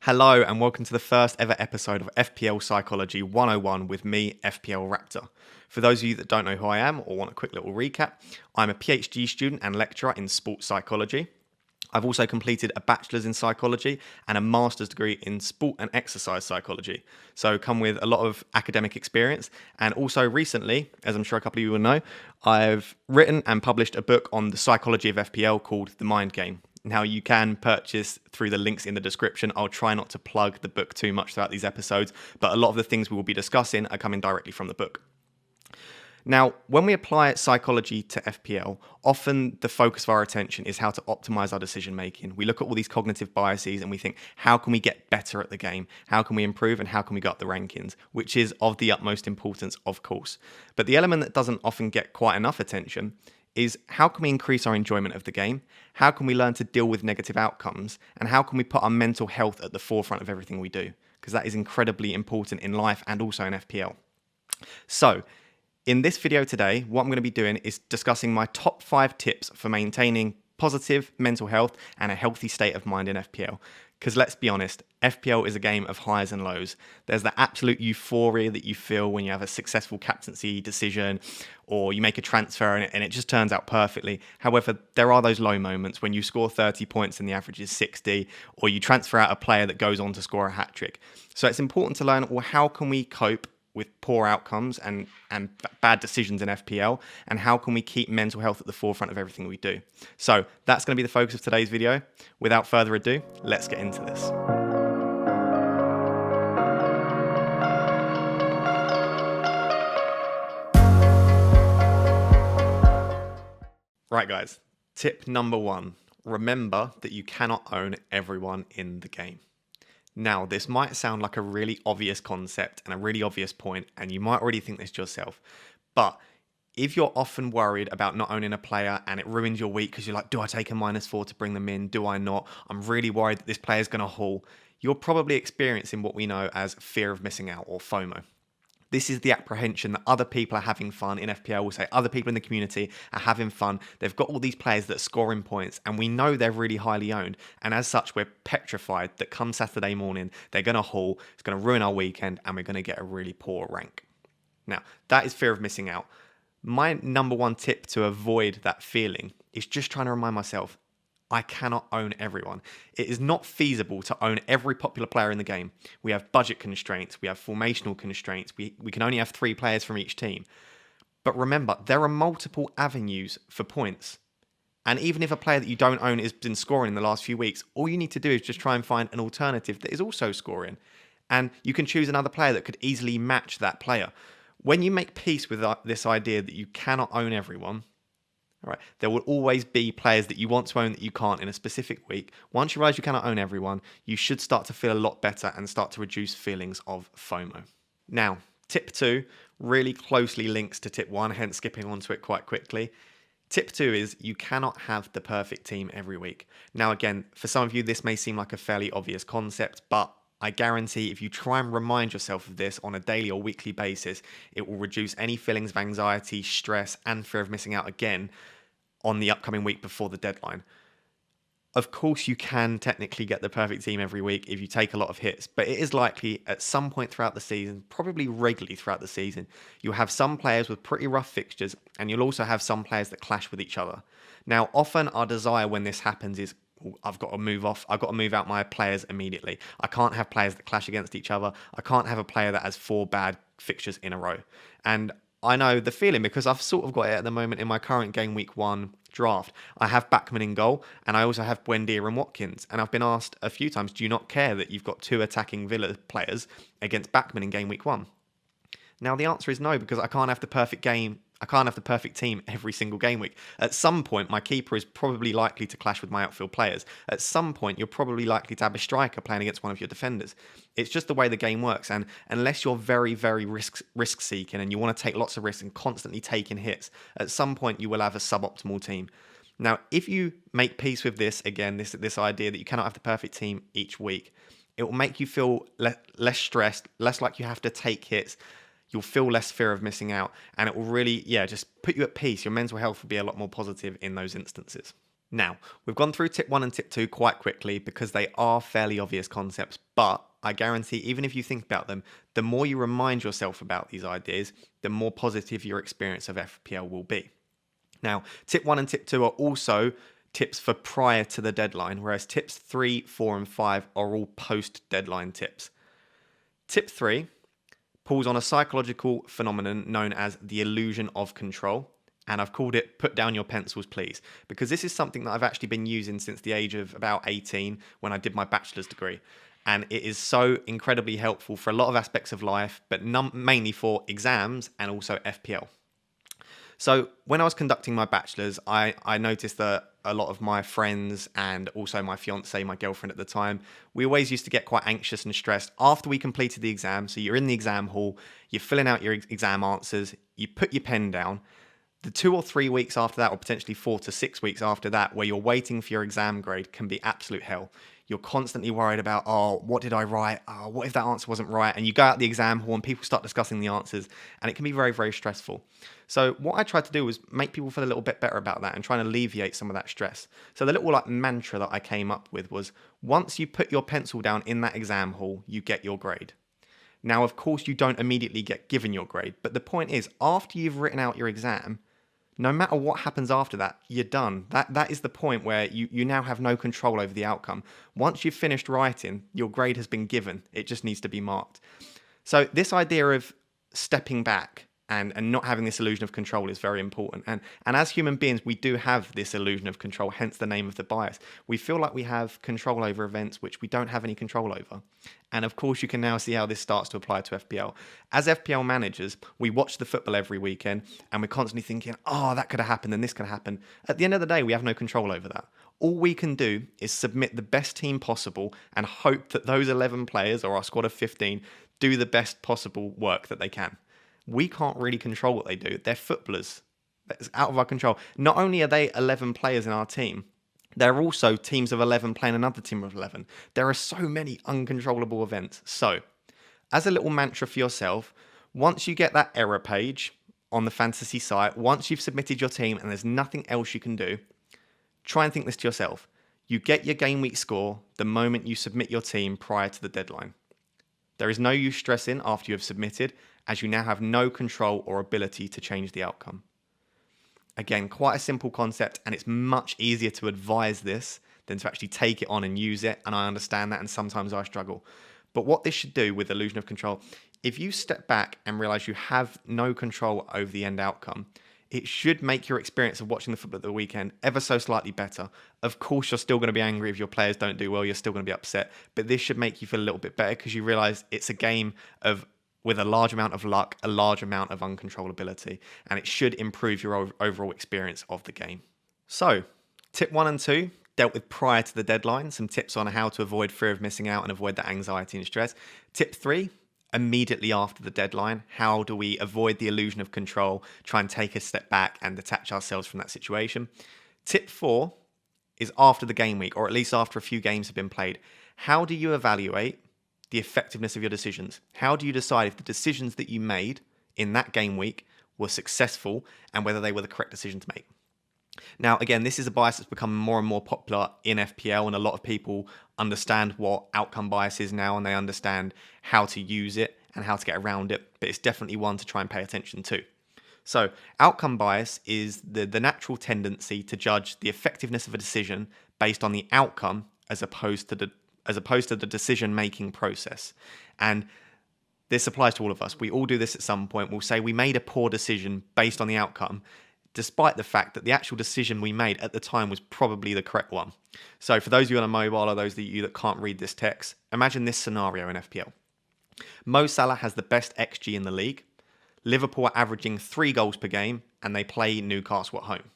Hello and welcome to the first ever episode of FPL Psychology 101 with me, FPL Raptor. For those of you that don't know who I am or want a quick little recap, I'm a PhD student and lecturer in sports psychology. I've also completed a bachelor's in psychology and a master's degree in sport and exercise psychology. So come with a lot of academic experience. And also recently, as I'm sure a couple of you will know, I've written and published a book on the psychology of FPL called The Mind Game. Now, you can purchase through the links in the description. I'll try not to plug the book too much throughout these episodes, but a lot of the things we will be discussing are coming directly from the book. Now, when we apply psychology to FPL, often the focus of our attention is how to optimize our decision making. We look at all these cognitive biases and we think, how can we get better at the game? How can we improve and how can we go up the rankings? Which is of the utmost importance, of course. But the element that doesn't often get quite enough attention is how can we increase our enjoyment of the game? How can we learn to deal with negative outcomes? And how can we put our mental health at the forefront of everything we do? Because that is incredibly important in life and also in FPL. So, in this video today, what I'm going to be doing is discussing my top 5 tips for maintaining positive mental health and a healthy state of mind in FPL. Because let's be honest, FPL is a game of highs and lows. There's the absolute euphoria that you feel when you have a successful captaincy decision or you make a transfer and it just turns out perfectly. However, there are those low moments when you score 30 points and the average is 60, or you transfer out a player that goes on to score a hat-trick. So it's important to learn, well, how can we cope with poor outcomes and bad decisions in FPL, and how can we keep mental health at the forefront of everything we do? So that's going to be the focus of today's video. Without further ado, let's get into this. Right guys, tip number 1, remember that you cannot own everyone in the game. Now, this might sound like a really obvious concept and a really obvious point, and you might already think this yourself, but if you're often worried about not owning a player and it ruins your week because you're like, do I take a -4 to bring them in? Do I not? I'm really worried that this player's going to haul. You're probably experiencing what we know as fear of missing out, or FOMO. This is the apprehension that other people are having fun in FPL. We'll say other people in the community are having fun. They've got all these players that are scoring points and we know they're really highly owned. And as such, we're petrified that come Saturday morning, they're going to haul, it's going to ruin our weekend and we're going to get a really poor rank. Now, that is fear of missing out. My number 1 tip to avoid that feeling is just trying to remind myself, I cannot own everyone. It is not feasible to own every popular player in the game. We have budget constraints, we have formational constraints, we can only have 3 players from each team. But remember, there are multiple avenues for points. And even if a player that you don't own has been scoring in the last few weeks, all you need to do is just try and find an alternative that is also scoring. And you can choose another player that could easily match that player. When you make peace with this idea that you cannot own everyone, all right, there will always be players that you want to own that you can't in a specific week. Once you realize you cannot own everyone, you should start to feel a lot better and start to reduce feelings of FOMO. Now, tip 2 really closely links to tip 1, hence skipping onto it quite quickly. Tip 2 is you cannot have the perfect team every week. Now, again, for some of you, this may seem like a fairly obvious concept, but I guarantee if you try and remind yourself of this on a daily or weekly basis, it will reduce any feelings of anxiety, stress, and fear of missing out again on the upcoming week before the deadline. Of course, you can technically get the perfect team every week if you take a lot of hits, but it is likely at some point throughout the season, probably regularly throughout the season, you'll have some players with pretty rough fixtures, and you'll also have some players that clash with each other. Now, often our desire when this happens is, I've got to move off. I've got to move out my players immediately. I can't have players that clash against each other. I can't have a player that has 4 bad fixtures in a row. And I know the feeling because I've sort of got it at the moment in my current game week 1 draft. I have Backman in goal and I also have Buendia and Watkins. And I've been asked a few times, do you not care that you've got 2 attacking Villa players against Backman in game week 1? Now the answer is no, because I can't have the perfect game. I can't have the perfect team every single game week. At some point, my keeper is probably likely to clash with my outfield players. At some point, you're probably likely to have a striker playing against one of your defenders. It's just the way the game works. And unless you're very, very risk-seeking and you want to take lots of risks and constantly taking hits, at some point you will have a suboptimal team. Now, if you make peace with this, again, this idea that you cannot have the perfect team each week, it will make you feel less stressed, less like you have to take hits. You'll feel less fear of missing out, and it will really, just put you at peace. Your mental health will be a lot more positive in those instances. Now, we've gone through tip 1 and tip 2 quite quickly because they are fairly obvious concepts, but I guarantee even if you think about them, the more you remind yourself about these ideas, the more positive your experience of FPL will be. Now, tip 1 and tip 2 are also tips for prior to the deadline, whereas tips 3, 4, and 5 are all post-deadline tips. Tip 3 pulls on a psychological phenomenon known as the illusion of control. And I've called it put down your pencils, please, because this is something that I've actually been using since the age of about 18 when I did my bachelor's degree. And it is so incredibly helpful for a lot of aspects of life, but mainly for exams and also FPL. So when I was conducting my bachelor's, I noticed that a lot of my friends and also my fiance, my girlfriend at the time, we always used to get quite anxious and stressed after we completed the exam. So you're in the exam hall, you're filling out your exam answers, you put your pen down. The 2 or 3 weeks after that, or potentially 4 to 6 weeks after that, where you're waiting for your exam grade, can be absolute hell. You're constantly worried about, oh, what did I write? Oh, what if that answer wasn't right? And you go out the exam hall and people start discussing the answers, and it can be very, very stressful. So what I tried to do was make people feel a little bit better about that and try and alleviate some of that stress. So the little mantra that I came up with was, once you put your pencil down in that exam hall, you get your grade. Now, of course, you don't immediately get given your grade, but the point is, after you've written out your exam, no matter what happens after that, you're done. That is the point where you now have no control over the outcome. Once you've finished writing, your grade has been given. It just needs to be marked. So this idea of stepping back and not having this illusion of control is very important. And as human beings, we do have this illusion of control, hence the name of the bias. We feel like we have control over events which we don't have any control over. And of course, you can now see how this starts to apply to FPL. As FPL managers, we watch the football every weekend and we're constantly thinking, oh, that could have happened and this could happen. At the end of the day, we have no control over that. All we can do is submit the best team possible and hope that those 11 players or our squad of 15 do the best possible work that they can. We can't really control what they do. They're footballers. That's out of our control. Not only are they 11 players in our team, there are also teams of 11 playing another team of 11. There are so many uncontrollable events. So, as a little mantra for yourself, once you get that error page on the fantasy site, once you've submitted your team and there's nothing else you can do, try and think this to yourself. You get your game week score the moment you submit your team prior to the deadline. There is no use stressing after you have submitted, as you now have no control or ability to change the outcome. Again, quite a simple concept, and it's much easier to advise this than to actually take it on and use it, and I understand that, and sometimes I struggle. But what this should do with illusion of control, if you step back and realize you have no control over the end outcome, it should make your experience of watching the football at the weekend ever so slightly better. Of course, you're still going to be angry if your players don't do well. You're still going to be upset. But this should make you feel a little bit better because you realize it's a game with a large amount of luck, a large amount of uncontrollability, and it should improve your overall experience of the game. So, tip 1 and 2 dealt with prior to the deadline, some tips on how to avoid fear of missing out and avoid that anxiety and stress. Tip 3, immediately after the deadline, how do we avoid the illusion of control, try and take a step back and detach ourselves from that situation. Tip 4 is after the game week, or at least after a few games have been played. How do you evaluate the effectiveness of your decisions? How do you decide if the decisions that you made in that game week were successful and whether they were the correct decision to make? Now, again, this is a bias that's become more and more popular in FPL, and a lot of people understand what outcome bias is now, and they understand how to use it and how to get around it, but it's definitely one to try and pay attention to. So, outcome bias is the natural tendency to judge the effectiveness of a decision based on the outcome as opposed to the decision-making process. And this applies to all of us. We all do this at some point. We'll say we made a poor decision based on the outcome, despite the fact that the actual decision we made at the time was probably the correct one. So for those of you on a mobile or those of you that can't read this text, imagine this scenario in FPL. Mo Salah has the best XG in the league. Liverpool are averaging 3 goals per game, and they play Newcastle at home.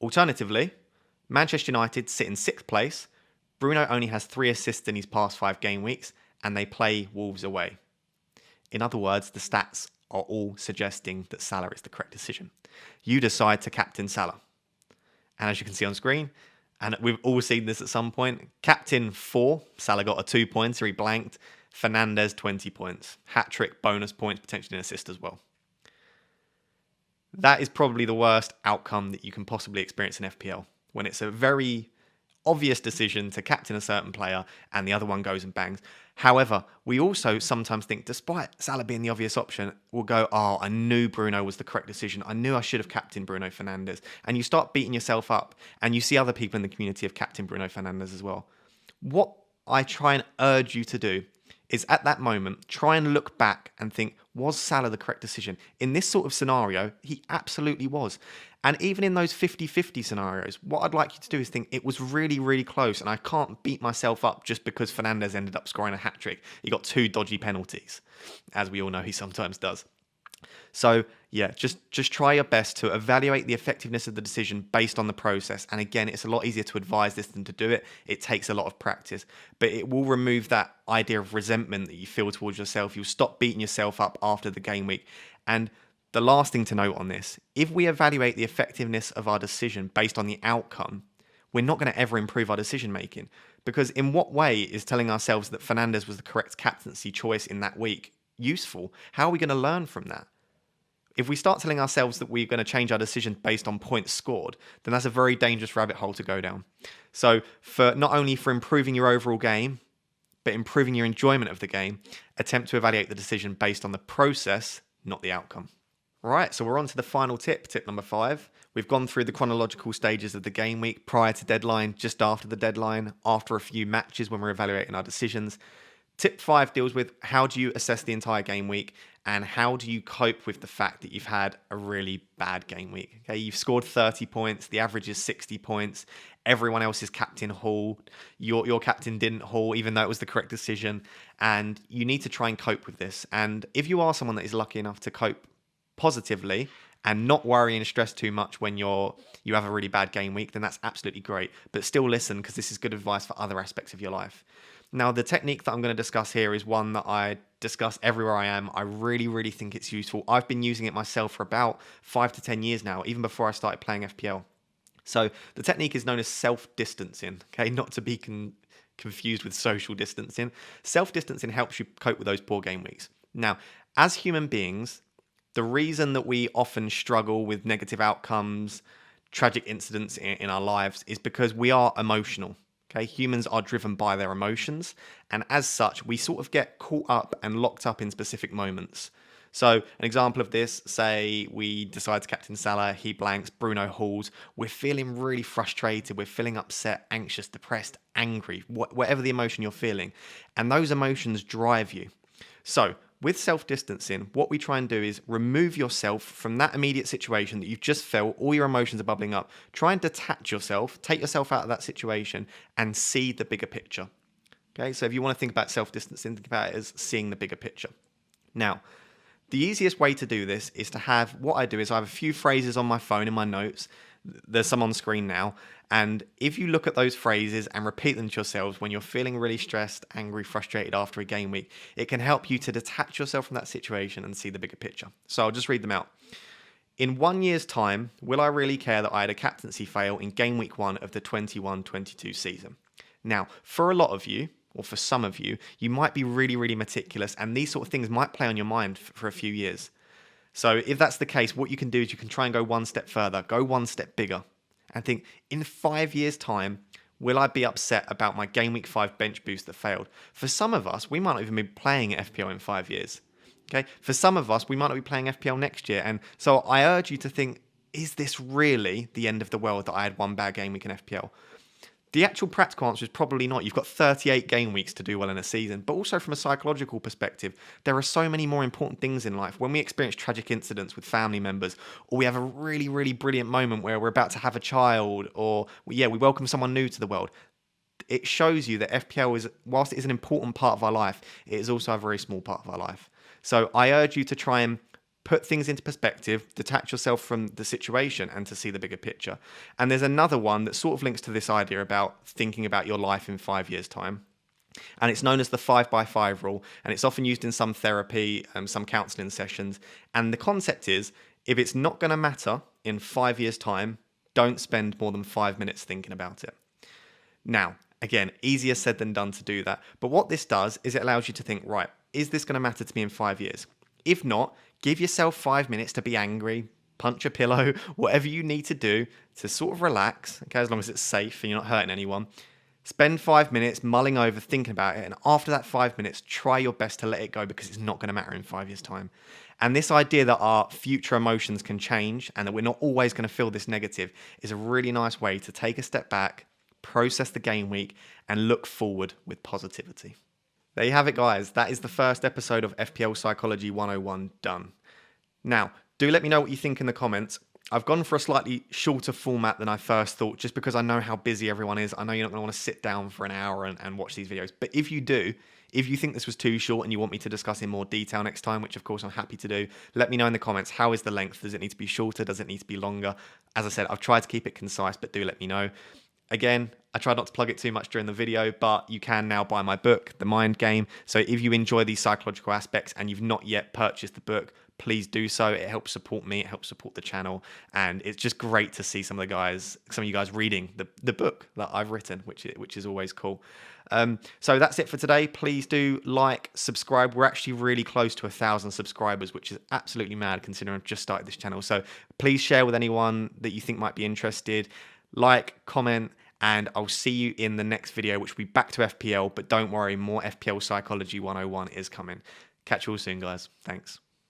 Alternatively, Manchester United sit in 6th place. Bruno only has 3 assists in his past 5 game weeks, and they play Wolves away. In other words, the stats are all suggesting that Salah is the correct decision. You decide to captain Salah. And as you can see on screen, and we've all seen this at some point, captain 4, Salah got a 2-pointer, he blanked. Fernandes, 20 points. Hat-trick, bonus points, potentially an assist as well. That is probably the worst outcome that you can possibly experience in FPL. when it's a very obvious decision to captain a certain player and the other one goes and bangs. However, we also sometimes think, despite Salah being the obvious option, we'll go, oh, I knew Bruno was the correct decision. I knew I should have captained Bruno Fernandes. And you start beating yourself up, and you see other people in the community have captained Bruno Fernandes as well. What I try and urge you to do is at that moment, try and look back and think, was Salah the correct decision? In this sort of scenario, he absolutely was. And even in those 50-50 scenarios, what I'd like you to do is think it was really, really close, and I can't beat myself up just because Fernandes ended up scoring a hat-trick. He got 2 dodgy penalties, as we all know he sometimes does. So yeah, just try your best to evaluate the effectiveness of the decision based on the process. And again, it's a lot easier to advise this than to do it. It takes a lot of practice, but it will remove that idea of resentment that you feel towards yourself. You'll stop beating yourself up after the game week. And the last thing to note on this, if we evaluate the effectiveness of our decision based on the outcome, we're not going to ever improve our decision making. Because in what way is telling ourselves that Fernandes was the correct captaincy choice in that week useful? How are we going to learn from that? If we start telling ourselves that we're going to change our decision based on points scored, then that's a very dangerous rabbit hole to go down. So for not only for improving your overall game, but improving your enjoyment of the game, attempt to evaluate the decision based on the process, not the outcome. Right, so we're on to the final tip, tip number 5. We've gone through the chronological stages of the game week, prior to deadline, just after the deadline, after a few matches when we're evaluating our decisions. Tip 5 deals with how do you assess the entire game week and how do you cope with the fact that you've had a really bad game week. Okay, you've scored 30 points, the average is 60 points, everyone else is captain haul, your captain didn't haul even though it was the correct decision, and you need to try and cope with this. And if you are someone that is lucky enough to cope positively and not worry and stress too much when you have a really bad game week, then that's absolutely great. But still listen, because this is good advice for other aspects of your life. Now, the technique that I'm going to discuss here is one that I discuss everywhere I am. I really, really think it's useful. I've been using it myself for about 5 to 10 years now, even before I started playing FPL. So the technique is known as self-distancing, okay? Not to be confused with social distancing. Self-distancing helps you cope with those poor game weeks. Now, as human beings, the reason that we often struggle with negative outcomes, tragic incidents in our lives is because we are emotional. Okay, humans are driven by their emotions, and as such, we sort of get caught up and locked up in specific moments. So, an example of this, say we decide to captain Salah, he blanks, Bruno hauls, we're feeling really frustrated, we're feeling upset, anxious, depressed, angry, whatever the emotion you're feeling, and those emotions drive you. So, with self-distancing, what we try and do is remove yourself from that immediate situation that you've just felt, all your emotions are bubbling up. Try and detach yourself, take yourself out of that situation and see the bigger picture. Okay, so if you want to think about self-distancing, think about it as seeing the bigger picture. Now, the easiest way to do this is to have, what I do is I have a few phrases on my phone in my notes. There's some on screen now. And if you look at those phrases and repeat them to yourselves when you're feeling really stressed, angry, frustrated after a game week, it can help you to detach yourself from that situation and see the bigger picture. So I'll just read them out. In 1 year's time, will I really care that I had a captaincy fail in game week 1 of the 21-22 season? Now, for a lot of you, or for some of you, you might be really, really meticulous, and these sort of things might play on your mind for a few years. So if that's the case, what you can do is you can try and go one step further, go one step bigger, and think, in 5 years' time, will I be upset about my game week 5 bench boost that failed? For some of us, we might not even be playing FPL in 5 years. Okay? For some of us, we might not be playing FPL next year. And so I urge you to think, is this really the end of the world that I had one bad game week in FPL? The actual practical answer is probably not. You've got 38 game weeks to do well in a season. But also from a psychological perspective, there are so many more important things in life. When we experience tragic incidents with family members, or we have a really, really brilliant moment where we're about to have a child, or we welcome someone new to the world, it shows you that FPL is, whilst it is an important part of our life, it is also a very small part of our life. So I urge you to try and put things into perspective, detach yourself from the situation and to see the bigger picture. And there's another one that sort of links to this idea about thinking about your life in 5 years' time. And it's known as the 5x5 rule. And it's often used in some therapy, some counseling sessions. And the concept is, if it's not going to matter in 5 years' time, don't spend more than 5 minutes thinking about it. Now, again, easier said than done to do that. But what this does is it allows you to think, right, is this going to matter to me in 5 years? If not, give yourself 5 minutes to be angry, punch a pillow, whatever you need to do to sort of relax, okay, as long as it's safe and you're not hurting anyone. Spend 5 minutes mulling over, thinking about it, and after that 5 minutes, try your best to let it go because it's not going to matter in 5 years' time. And this idea that our future emotions can change and that we're not always going to feel this negative is a really nice way to take a step back, process the game week, and look forward with positivity. There you have it, guys. That is the first episode of FPL Psychology 101 done. Now, do let me know what you think in the comments. I've gone for a slightly shorter format than I first thought, just because I know how busy everyone is. I know you're not going to want to sit down for an hour and watch these videos. But if you do, if you think this was too short and you want me to discuss in more detail next time, which of course I'm happy to do, let me know in the comments. How is the length? Does it need to be shorter? Does it need to be longer? As I said, I've tried to keep it concise, but do let me know. Again, I tried not to plug it too much during the video, but you can now buy my book, The Mind Game. So if you enjoy these psychological aspects and you've not yet purchased the book, please do so. It helps support me, it helps support the channel, and it's just great to see some of you guys reading the book that I've written, which is always cool. So that's it for today. Please do like, subscribe. We're actually really close to 1,000 subscribers, which is absolutely mad considering I've just started this channel. So please share with anyone that you think might be interested. Like, comment, and I'll see you in the next video, which will be back to FPL, but don't worry, more FPL Psychology 101 is coming. Catch you all soon, guys. Thanks.